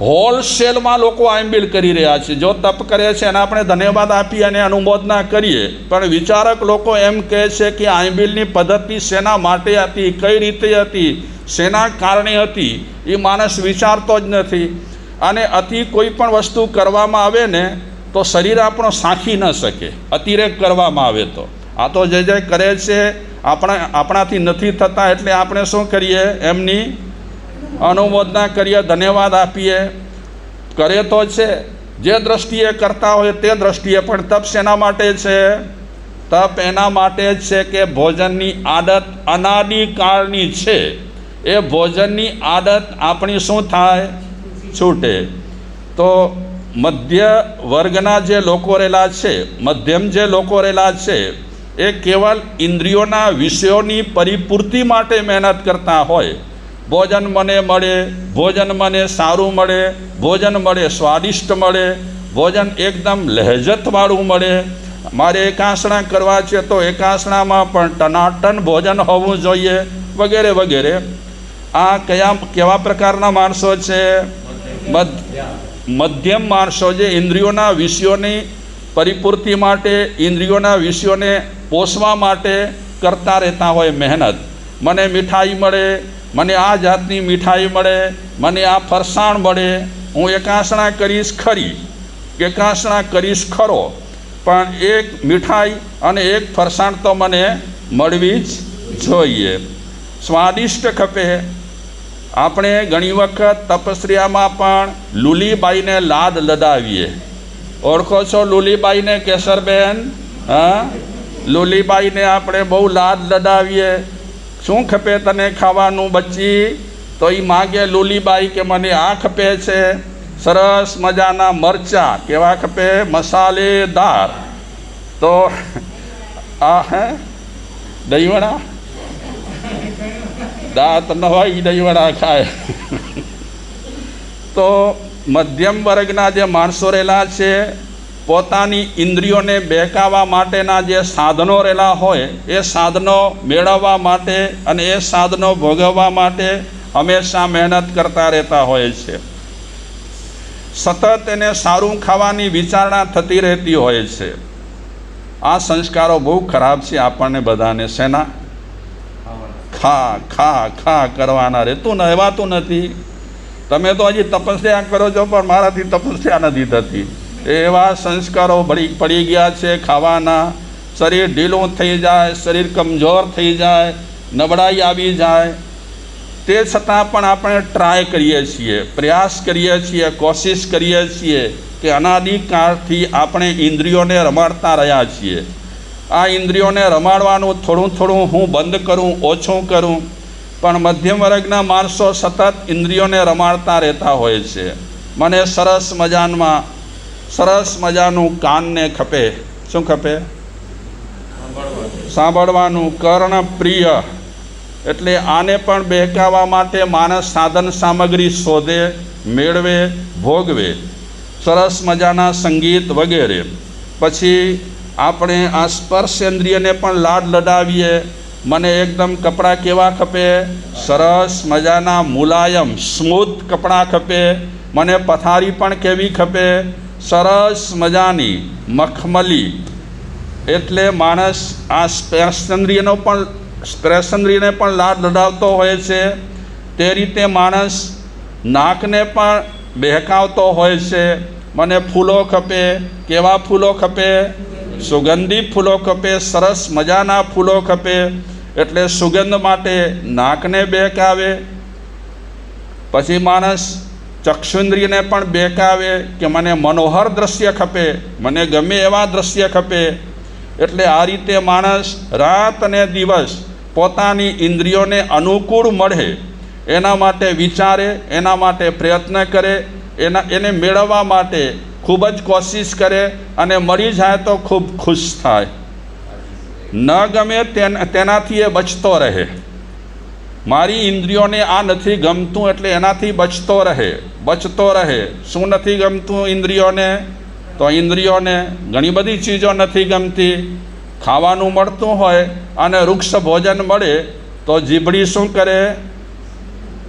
હોલસેલમાં લોકો આંબીલ કરી રહ્યા છે. જો તપ કરે છે એને આપણે ધન્યવાદ આપીએ અને અનુમોદના કરીએ, પણ વિચારક લોકો એમ કહે છે કે આંબીલની પદ્ધતિ શેના માટે હતી, કઈ રીતે હતી, શેના કારણે હતી, એ માણસ વિચારતો જ નથી. અને અતિ કોઈ પણ વસ્તુ કરવામાં આવે ને તો શરીર આપણો સાંખી ન શકે, અતિરેક કરવામાં આવે તો. આ તો જે કરે છે આપણાથી નથી થતા, એટલે આપણે શું કરીએ, એમની અનુમોદના કરીએ, ધન્યવાદ આપીએ. કરે તો છે, જે દ્રષ્ટિએ કરતા હોય તે દ્રષ્ટિએ, પણ તપ શેના માટે છે? તપ એના માટે છે કે ભોજનની આદત અનાદિકાળની છે, એ ભોજનની આદત આપણી શું થાય? છૂટે. તો મધ્ય વર્ગના જે લોકો રહેલા છે, મધ્યમ જે લોકો રહેલા છે, એ કેવલ ઇન્દ્રિયોના વિષયોની પરિપૂર્તિ માટે મહેનત કરતા હોય. ભોજન મને મળે, ભોજન મને સારું મળે, ભોજન મળે સ્વાદિષ્ટ મળે, ભોજન એકદમ લહેજતવાળું મળે, મારે એકાસણા કરવા છે તો એકાસણામાં પણ ટનાટન ભોજન હોવું જોઈએ, વગેરે વગેરે. આ કેવા પ્રકારના માણસો છે? મધ્યમ માણસો, જે ઇન્દ્રિયોના વિષયોની પરિપૂર્તિ માટે, ઇન્દ્રિયોના વિષયોને પોષવા માટે કરતા રહેતા હોય મહેનત. મને મીઠાઈ મળે, મને આ જાતની મીઠાઈ મળે, મને આ ફરસાણ મળે, હું એકાસણા કરીશ ખરી, એકાસણા કરીશ ખરો, પણ એક મીઠાઈ અને એક ફરસાણ તો મને મળવી જ જોઈએ. સ્વાદિષ્ટ ખપે. આપણે ઘણી વખત તપસ્યામાં પણ લુલીબાઈને લાદ લદાવીએ. ઓળખો છો લુલીબાઈને? કેસરબેન, હા, લુલીબાઈને આપણે બહુ લાદ લદાવીએ. શું ખપે તને ખાવાનું બચ્ચી? તો એ માગે લુલીબાઈ કે મને આ ખપે છે, સરસ મજાના મરચાં. કેવા ખપે? મસાલેદાર. તો આ હે દહીંવડા, દાંત ન હોય દહીંવડા ખાય. તો મધ્યમ વર્ગના જે માણસો રહેલા છે, પોતાની ઇન્દ્રિયોને બહેકાવવા માટેના જે સાધનો રહેલા હોય, એ સાધનો મેળવવા માટે અને એ સાધનો ભોગવવા માટે હંમેશા મહેનત કરતા રહેતા હોય છે. સતત એને સારું ખાવાની વિચારણા થતી રહેતી હોય છે. આ સંસ્કારો બહુ ખરાબ છે આપણને બધાને. શેના? ખા ખા ખા કરવાના, રહેતું ન રહેવાતું નથી. તમે તો હજી તપસ્યા કરો છો, પણ મારાથી તપસ્યા નથી થતી. એવા સંસ્કારો પડી ગયા છે ખાવાના. શરીર ઢીલું થઈ જાય, શરીર કમજોર થઈ જાય, નબળાઈ આવી જાય. તે છતાં પણ આપણે ટ્રાય કરીએ છીએ, પ્રયાસ કરીએ છીએ, કોશિશ કરીએ છીએ કે અનાદિકાળથી આપણે ઇન્દ્રિયોને રમાડતા રહ્યા છીએ. આ ઇન્દ્રિયોને રમાડવાનું થોડું થોડું હું બંધ કરું, ઓછું કરું. પણ મધ્યમ વર્ગના માણસો સતત ઇન્દ્રિયોને રમાડતા રહેતા હોય છે. મને સરસ મજાનું કાનને ખપે. શું ખપે? સાંભળવાનું. કર્ણ પ્રિય. એટલે આને પણ બહેકાવવા માટે માણસ સાધન સામગ્રી શોધે, મેળવે, ભોગવે. સરસ મજાના સંગીત વગેરે. પછી આપણે આ સ્પર્શેન્દ્રિયને પણ લાડ લડાવીએ. મને એકદમ કપડાં કેવા ખપે? સરસ મજાના મુલાયમ સ્મૂથ કપડાં ખપે. મને પથારી પણ કેવી ખપે? સરસ મજાની મખમલી. એટલે માણસ આ સ્પર્શેન્દ્રિયને પણ લાડ લડાવતો હોય છે. તે રીતે માણસ નાકને પણ બહેકાવતો હોય છે. મને ફૂલો ખપે. કેવા ફૂલો ખપે? સુગંધી ફૂલો ખપે, સરસ મજાના ફૂલો ખપે. એટલે સુગંધ માટે નાકને બહેકાવે. પછી માણસ ચક્ષુન્દ્રિયને પણ બહેકાવે કે મને મનોહર દ્રશ્ય ખપે, મને ગમે એવા દ્રશ્ય ખપે. એટલે આ રીતે માણસ રાત અને દિવસ પોતાની ઇન્દ્રિયોને અનુકૂળ મળે એના માટે વિચારે, એના માટે પ્રયત્ન કરે, એને મેળવવા માટે ખૂબ જ કોશિશ કરે, અને મળી જાય તો ખૂબ ખુશ થાય. ન ગમે તેનાથી એ બચતો રહે. મારી ઇન્દ્રિયોને આ નથી ગમતું એટલે એનાથી બચતો રહે. શું નથી ગમતું ઇન્દ્રિયોને? તો ઇન્દ્રિયોને ઘણી બધી ચીજો નથી ગમતી. ખાવાનું મળતું હોય અને વૃક્ષ ભોજન મળે તો જીભડી શું કરે?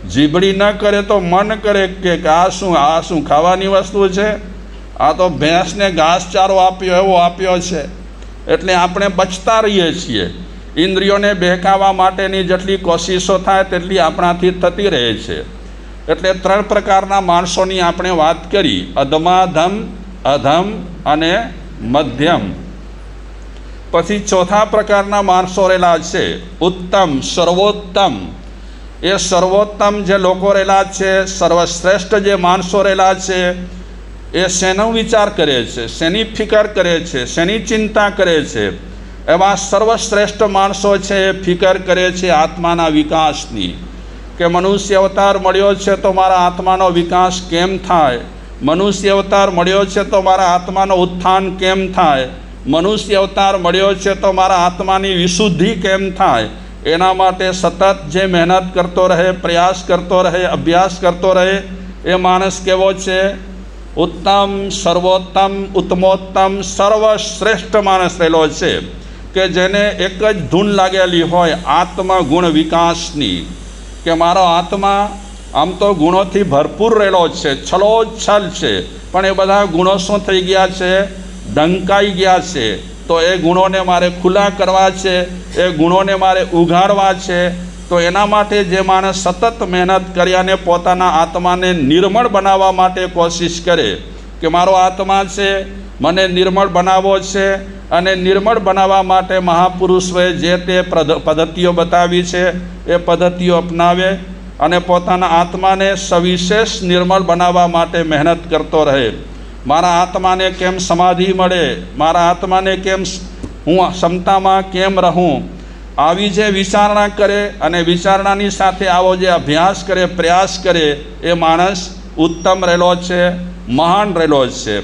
જીભડી ન કરે તો મન કરે કે આ શું ખાવાની વસ્તુ છે, આ તો ભેંસને ઘાસચારો આપ્યો એવો આપ્યો છે. એટલે આપણે બચતા રહીએ છીએ. ઇન્દ્રિયોને બહેકાવવા માટેની જેટલી કોશિશો થાય તેટલી આપણાથી થતી રહે છે. એટલે 3 પ્રકારના માણસોની આપણે વાત કરી: અધમાધમ, અધમ અને મધ્યમ. પછી 4થા પ્રકારના માણસો રહેલા છે ઉત્તમ, સર્વોત્તમ. એ સર્વોત્તમ જે લોકો રહેલા છે, સર્વશ્રેષ્ઠ જે માણસો રહેલા છે, એ શેનો વિચાર કરે છે, શેની ફિકર કરે છે, શેની ચિંતા કરે છે? એવા સર્વશ્રેષ્ઠ માણસો છે એ ફિકર કરે છે આત્માના વિકાસની, કે મનુષ્ય અવતાર મળ્યો છે તો મારા આત્માનો વિકાસ કેમ થાય, મનુષ્ય અવતાર મળ્યો છે તો મારા આત્માનો ઉત્થાન કેમ થાય, મનુષ્ય અવતાર મળ્યો છે તો મારા આત્માની વિશુદ્ધિ કેમ થાય. એના માટે સતત જે મહેનત કરતો રહે, પ્રયાસ કરતો રહે, અભ્યાસ કરતો રહે, એ માણસ કેવો છે? ઉત્તમ, સર્વોત્તમ, ઉત્તમોત્તમ, સર્વશ્રેષ્ઠ માણસ રહેલો છે, કે જેને એક જ ધૂન લાગેલી હોય આત્મગુણ વિકાસની, કે મારો આત્મા આમ તો ગુણોથી ભરપૂર રહેલો છે, છલોછલ છે, પણ એ બધા ગુણો શું થઈ ગયા છે? ઢંકાઈ ગયા છે. તો એ ગુણોને મારે ખુલ્લા કરવા છે, એ ગુણોને મારે ઉઘાડવા છે. તો એના માટે જે માણસ સતત મહેનત કર્યાને પોતાના આત્માને નિર્મળ બનાવવા માટે કોશિશ કરે, કે મારો આત્મા છે, મને નિર્મળ બનાવવો છે, અને નિર્મળ બનાવવા માટે મહાપુરુષોએ જે તે પદ્ધતિઓ બતાવી છે એ પદ્ધતિઓ અપનાવે અને પોતાના આત્માને સવિશેષ નિર્મળ બનાવવા માટે મહેનત કરતો રહે. મારા આત્માને કેમ સમાધિ મળે, મારા આત્માને કેમ હું ક્ષમતામાં કેમ રહું, આવી જે વિચારણા કરે અને વિચારણાની સાથે આવો જે અભ્યાસ કરે, પ્રયાસ કરે, એ માણસ ઉત્તમ રહેલો છે, મહાન રહેલો છે.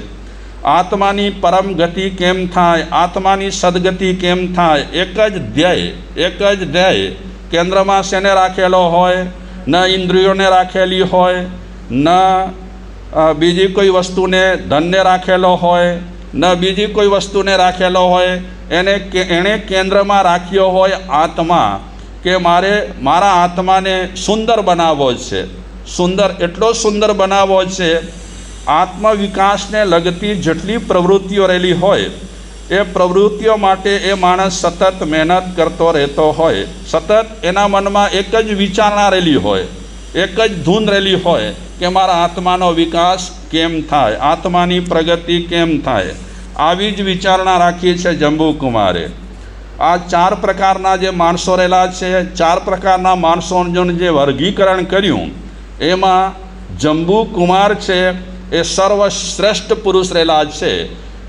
આત્માની પરમ ગતિ કેમ થાય, આત્માની સદગતિ કેમ થાય? એક જ ધ્યેય કેન્દ્રમાં શેને રાખેલો હોય? ન ઇન્દ્રિયોને રાખેલી હોય, ન બીજી કોઈ વસ્તુને, ધનને રાખેલો હોય, ન બીજી કોઈ વસ્તુને રાખેલો હોય. એણે કેન્દ્રમાં રાખ્યો હોય આત્મા, કે મારા આત્માને સુંદર બનાવવો છે. સુંદર એટલો સુંદર બનાવવો છે, આત્મવિકાસને લગતી જેટલી પ્રવૃત્તિઓ રહેલી હોય એ પ્રવૃત્તિઓ માટે એ માણસ સતત મહેનત કરતો રહેતો હોય. સતત એના મનમાં એક જ વિચારણા રહેલી હોય, એક જ ધૂન રહેલી હોય, કે મારા આત્માનો વિકાસ કેમ થાય, આત્માની પ્રગતિ કેમ થાય. આવી જ વિચારણા રાખી છે જંબુકુમારે. આ 4 પ્રકારના જે માણસો રહેલા છે, 4 પ્રકારના માણસોનું જે વર્ગીકરણ કર્યું, એમાં જંબુકુમાર છે એ સર્વશ્રેષ્ઠ પુરુષ રહેલા છે,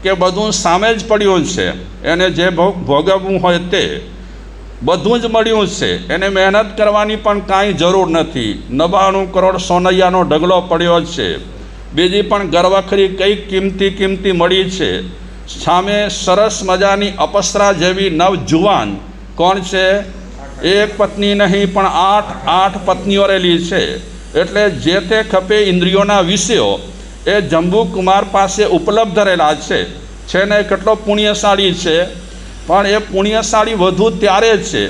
કે બધું સામે જ પડ્યું છે, એને જે ભોગવવું હોય તે બધું જ મળ્યું છે, એને મહેનત કરવાની પણ કાંઈ જરૂર નથી. 99 કરોડ સોનૈયાનો ઢગલો પડ્યો છે, બીજી પણ ગરવખરી કઈ કિંમતી મળી છે. સામે સરસ મજાની અપસરા જેવી નવજુવાન કોણ છે? એક પત્ની નહીં પણ 8 પત્નીઓ રહેલી છે. એટલે જે તે ખપે ઇન્દ્રિયોના વિષયો એ જંબુકુમાર પાસે ઉપલબ્ધ રહેલા છે ને કેટલો પુણ્યશાળી છે. પણ એ પુણ્યશાળી વધુ ત્યારે છે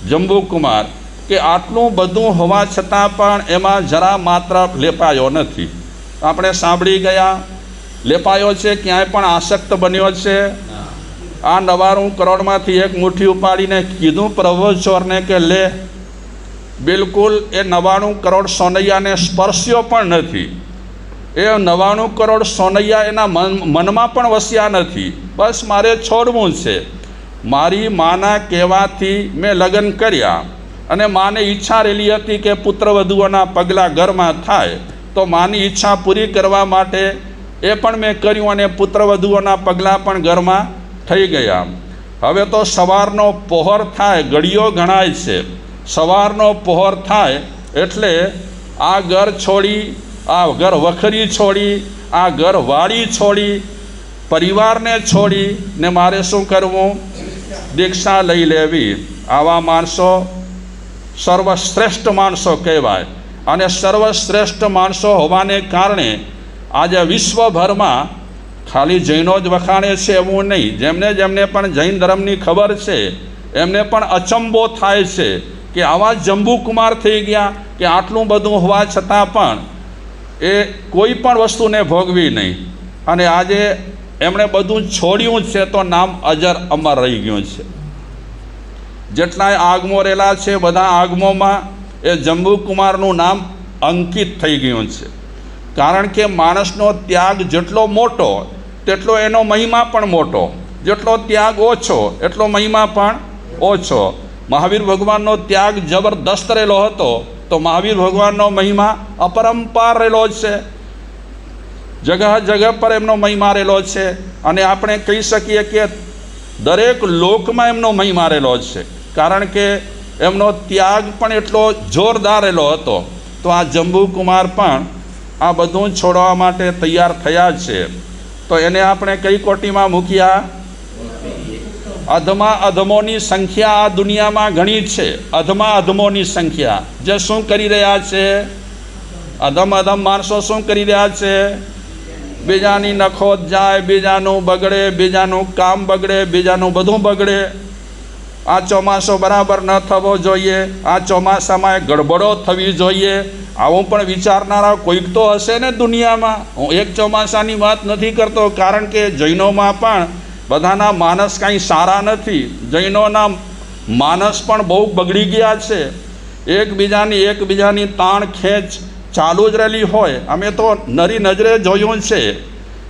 જંબુકુમાર, કે આટલું બધું હોવા છતાં પણ એમાં જરા માત્ર લેપાયો નથી. આપણે સાંભળી ગયા, લેપાયો છે, ક્યાંય પણ આસક્ત બન્યો છે. આ 99 કરોડમાંથી એક મુઠ્ઠી ઉપાડીને કીધું પ્રભુચોરને કે લે, બિલકુલ એ 99 કરોડ સોનૈયાને સ્પર્શ્યો પણ નથી. એ 99 કરોડ સોનૈયા એના મનમાં પણ વસ્યા નથી. બસ મારે છોડવું છે. મારી માના કહેવાથી મેં લગ્ન કર્યા અને માને ઈચ્છા રહેલી હતી કે પુત્રવધુઓના પગલાં ઘરમાં થાય, તો માની ઈચ્છા પૂરી કરવા માટે એ પણ મેં કર્યું અને પુત્રવધુઓના પગલાં પણ ઘરમાં થઈ ગયા. હવે તો સવારનો પહોર થાય, ઘડીઓ ગણાય છે. સવારનો પહોર થાય એટલે આ ઘર છોડી, આ ઘર વખરી છોડી, આ ઘર વાડી છોડી, પરિવારને છોડી ને મારે શું કરવું? દીક્ષા લઈ લેવી. આવા માણસો સર્વશ્રેષ્ઠ માણસો કહેવાય. અને સર્વશ્રેષ્ઠ માણસો હોવાને કારણે આજે વિશ્વભરમાં ખાલી જૈનો જ વખાણે છે એવું નહીં, જેમને પણ જૈન ધર્મની ખબર છે એમને પણ અચંબો થાય છે કે આવા જંબુકુમાર થઈ ગયા, કે આટલું બધું હોવા છતાં પણ એ કોઈ પણ વસ્તુને ભોગવી નહીં, અને આજે એમણે બધું છોડ્યું છે તો નામ અજર અમર રહી ગયું છે. જેટલાય આગમો રહેલા છે બધા આગમોમાં એ જંબુકુમારનું નામ અંકિત થઈ ગયું છે. કારણ કે માણસનો ત્યાગ જેટલો મોટો તેટલો એનો મહિમા પણ મોટો, જેટલો ત્યાગ ઓછો એટલો મહિમા પણ ઓછો. મહાવીર ભગવાનનો ત્યાગ જબરદસ્ત રહેલો હતો તો મહાવીર ભગવાનનો મહિમા અપરંપાર રહેલો છે. જગહ જગહ પર એમનો મહિમા રહેલો છે, અને આપણે કહી શકીએ કે દરેક લોકમાં એમનો મહિમા રહેલો છે. કારણ કે એમનો ત્યાગ પણ એટલો જોરદાર રહેલો હતો. તો આ જંબુકુમાર પણ આ બધું છોડવા માટે તૈયાર થયા છે. તો એને આપણે કઈ કોટીમાં મૂક્યા? અધમા અધમોની સંખ્યા આ દુનિયામાં ઘણી છે. અધમા અધમોની સંખ્યા જે શું કરી રહ્યા છે? અધમ અધમ માણસો શું કરી રહ્યા છે? બીજાની નખોદ જાય, બીજાનું બગડે, બીજાનું કામ બગડે, બીજાનું બધું બગડે. આ ચોમાસો બરાબર ન થવો જોઈએ, આ ચોમાસામાં ગડબડો થવી જોઈએ, આવું પણ વિચારનારા કોઈક તો હશે ને દુનિયામાં. હું એક ચોમાસાની વાત નથી કરતો, કારણ કે જૈનોમાં પણ બધાના માનસ કાંઈ સારા નથી. જૈનોના માનસ પણ બહુ બગડી ગયા છે. એકબીજાની તાણ ખેંચ ચાલુ જ રહેલી હોય. અમે તો નરી નજરે જોયું છે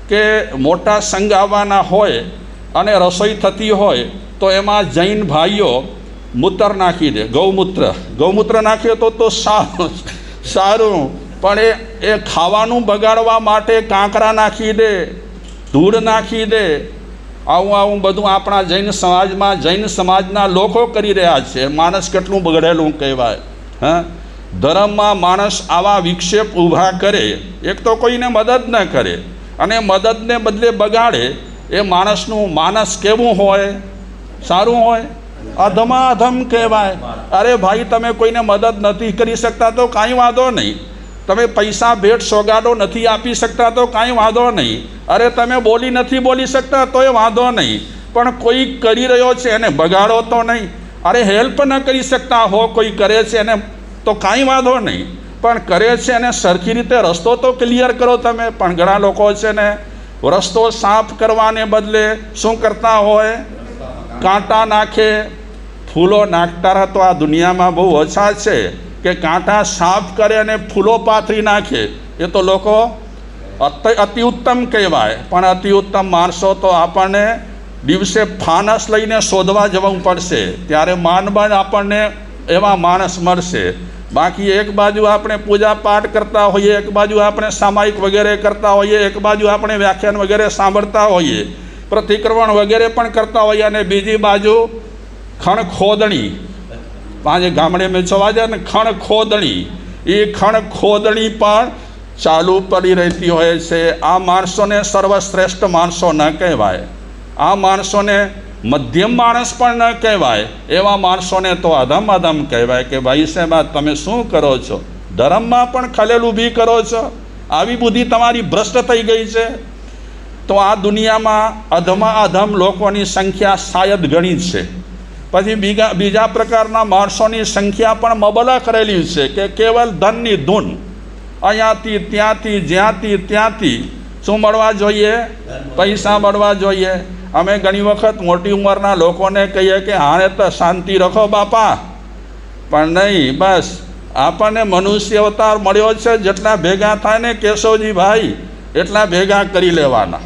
કે મોટા સંઘ આવવાના હોય અને રસોઈ થતી હોય તો એમાં જૈન ભાઈઓ મૂત્ર નાખી દે, ગૌમૂત્ર નાખીએ તો સારું, પણ એ ખાવાનું બગાડવા માટે કાંકરા નાખી દે, ધૂળ નાખી દે. આવું બધું આપણા જૈન સમાજના લોકો કરી રહ્યા છે. માણસ કેટલું બગડેલું કહેવાય. હા, ધર્મમાં માણસ આવા વિક્ષેપ ઊભા કરે, એક તો કોઈને મદદ ન કરે અને મદદને બદલે બગાડે, એ માણસનું માનસ કેવું હોય? સારું હોય? અધમા અધમ કહેવાય. અરે ભાઈ, તમે કોઈને મદદ નથી કરી શકતા તો કાંઈ વાંધો નહીં. તમે પૈસા ભેટ સોગાડો નથી આપી શકતા તો કાંઈ વાંધો નહીં. અરે તમે નથી બોલી શકતા તો એ વાંધો નહીં, પણ કોઈ કરી રહ્યો છે એને બગાડો તો નહીં. અરે હેલ્પ ન કરી શકતા હો, કોઈ કરે છે એને તો કાંઈ વાંધો નહીં, પણ કરે છે એને સરખી રીતે રસ્તો તો ક્લિયર કરો તમે. પણ ઘણા લોકો છે ને રસ્તો સાફ કરવાને બદલે શું કરતા હોય? કાંટા નાખે. ફૂલો નાખતા તો આ દુનિયામાં બહુ ઓછા છે કે કાંટા સાફ કરે અને ફૂલો પાથરી નાખે. એ તો લોકો અતિ ઉત્તમ કહેવાય. પણ અતિ ઉત્તમ માણસો તો આપણને દિવસે ફાનસ લઈને શોધવા જવું પડશે, ત્યારે માનબાન આપણને એવા માણસ મળશે. બાકી એક બાજુ આપણે પૂજા પાઠ કરતા હોઈએ, એક બાજુ આપણે સામાયિક વગેરે કરતા હોઈએ, એક બાજુ આપણે વ્યાખ્યાન વગેરે સાંભળતા હોઈએ, પ્રતિક્રમણ વગેરે પણ કરતા હોઈએ, અને બીજી બાજુ ખણ ખોદણી, પાંચે ગામડે મેં જોવા જાય ને ખણ ખોદણી, એ ખણ ખોદણી પણ ચાલુ પડી રહેતી હોય છે. આ માણસોને સર્વશ્રેષ્ઠ માણસો ન કહેવાય, આ માણસોને મધ્યમ માણસ પણ ન કહેવાય, એવા માણસોને તો અધમ કહેવાય. કે ભાઈ સાહેબ, તમે શું કરો છો? ધર્મમાં પણ ખલેલ ઊભી કરો છો. આવી બુદ્ધિ તમારી ભ્રષ્ટ થઈ ગઈ છે. તો આ દુનિયામાં અધમા અધમ લોકોની સંખ્યા શાયદ ઘણી જ છે. પછી બીજા પ્રકારના માણસોની સંખ્યા પણ મબલક રહેલી છે કે કેવલ ધનની ધૂન, અહીંયાથી ત્યાંથી જ્યાંથી ત્યાંથી શું મળવા જોઈએ? પૈસા મળવા જોઈએ. અમે ઘણી વખત મોટી ઉંમરના લોકોને કહીએ કે હાણે તો શાંતિ રાખો બાપા, પણ નહીં, બસ આપણને મનુષ્ય અવતાર મળ્યો છે, જેટલા ભેગા થાય ને કેશવજીભાઈ એટલા ભેગા કરી લેવાના.